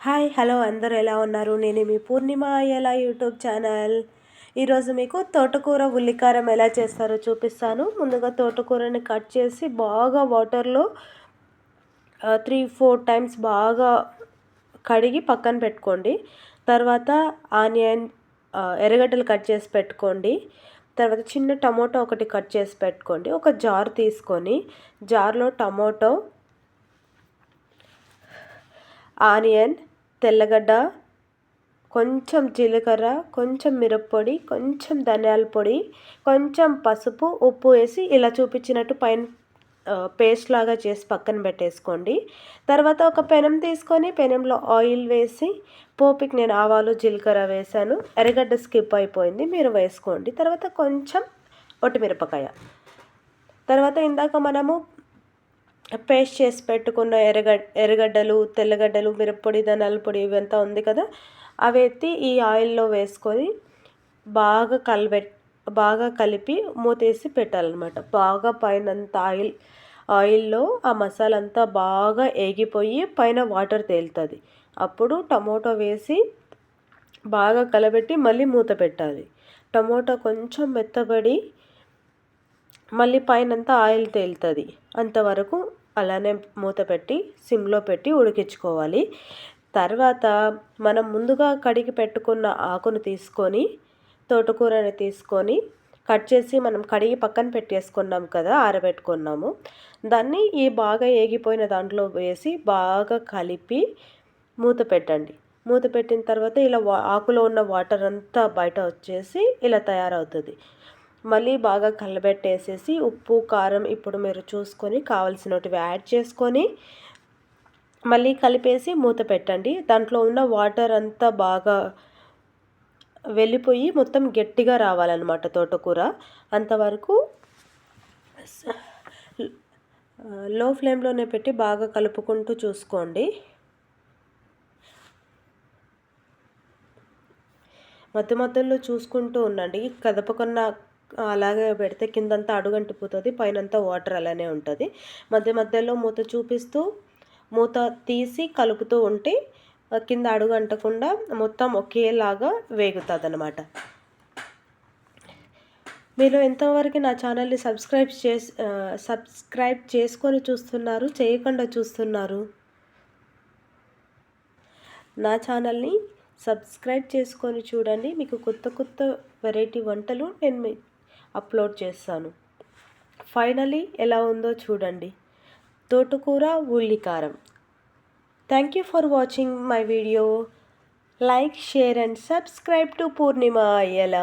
Hi hello అందరూ ఎలా ఉన్నారు? నేను మీ పూర్ణిమ అయ్యల యూట్యూబ్ ఛానల్. ఈరోజు మీకు తోటకూర ఉల్లికారం ఎలా చేస్తారో చూపిస్తాను. ముందుగా తోటకూరని కట్ చేసి బాగా వాటర్లో 3-4 టైమ్స్ బాగా కడిగి పక్కన పెట్టుకోండి. తర్వాత ఆనియన్ ఎర్రగడ్డలు కట్ చేసి పెట్టుకోండి. తర్వాత చిన్న టమోటో ఒకటి కట్ చేసి పెట్టుకోండి. ఒక జార్ తీసుకొని జార్లో టమోటో, ఆనియన్, తెల్లగడ్డ, కొంచెం జీలకర్ర, కొంచెం మిరప్పొడి, కొంచెం ధనియాల పొడి, కొంచెం పసుపు, ఉప్పు వేసి ఇలా చూపించినట్టు పైన పేస్ట్ లాగా చేసి పక్కన పెట్టేసుకోండి. తర్వాత ఒక పెనం తీసుకొని పెనంలో ఆయిల్ వేసి పోపుకి నేను ఆవాలు జీలకర్ర వేసాను. ఎర్రగడ్డ స్కిప్ అయిపోయింది, మీరు వేసుకోండి. తర్వాత కొంచెం ఒట్టిమిరపకాయ, తర్వాత ఇందాక మనము పేస్ట్ చేసి పెట్టుకున్న ఎర్రగడ్డలు, తెల్లగడ్డలు, మిరప్పొడి, ధనియాల పొడి ఇవంతా ఉంది కదా, అవి ఎత్తి ఈ ఆయిల్లో వేసుకొని బాగా కలిపి మూతేసి పెట్టాలన్నమాట. బాగా పైనంత ఆయిల్లో ఆ మసాలా అంతా బాగా ఏగిపోయి పైన వాటర్ తేలుతుంది. అప్పుడు టమోటో వేసి బాగా కలబెట్టి మళ్ళీ మూత పెట్టాలి. టమోటో కొంచెం మెత్తబడి మళ్ళీ పైనంతా ఆయిల్ తేలుతుంది. అంతవరకు అలానే మూత పెట్టి సిమ్లో పెట్టి ఉడికించుకోవాలి. తర్వాత మనం ముందుగా కడిగి పెట్టుకున్న ఆకును తీసుకొని, తోటకూరని తీసుకొని కట్ చేసి మనం కడిగి పక్కన పెట్టేసుకున్నాం కదా, ఆరబెట్టుకున్నాము. దాన్ని ఈ బాగా ఏగిపోయిన దాంట్లో వేసి బాగా కలిపి మూత పెట్టండి. మూత పెట్టిన తర్వాత ఇలా ఆకులో ఉన్న వాటర్ అంతా బయట వచ్చేసి ఇలా తయారవుతుంది. మళ్ళీ బాగా కలబెట్టేసేసి ఉప్పు కారం ఇప్పుడు మీరు చూసుకొని కావాల్సినవి యాడ్ చేసుకొని మళ్ళీ కలిపేసి మూత పెట్టండి. దాంట్లో ఉన్న వాటర్ అంతా బాగా వెళ్ళిపోయి మొత్తం గట్టిగా రావాలన్నమాట తోటకూర. అంతవరకు లో ఫ్లేమ్లోనే పెట్టి బాగా కలుపుకుంటూ చూసుకోండి. మధ్యలో చూసుకుంటూ ఉండండి, కదపకుండా అలాగే పెడితే కిందంతా అడుగంటిపోతుంది, పైనంతా వాటర్ అలానే ఉంటుంది. మధ్యలో మూత చూపిస్తూ మూత తీసి కలుపుతూ ఉంటే కింద అడుగు అంటకుండా మొత్తం ఒకేలాగా వేగుతుంది అన్నమాట. మీరు ఎంతవరకు నా ఛానల్ని సబ్స్క్రైబ్ చేసుకొని చూస్తున్నారు, చేయకుండా చూస్తున్నారు? నా ఛానల్ని సబ్స్క్రైబ్ చేసుకొని చూడండి. మీకు కొత్త వెరైటీ వంటలు నేను అప్లోడ్ చేస్తాను. ఫైనలీ ఎలా ఉందో చూడండి, తోటకూర ఉల్లికారం. Thank you for watching my video. Like, share and subscribe to Purnima Ayyala.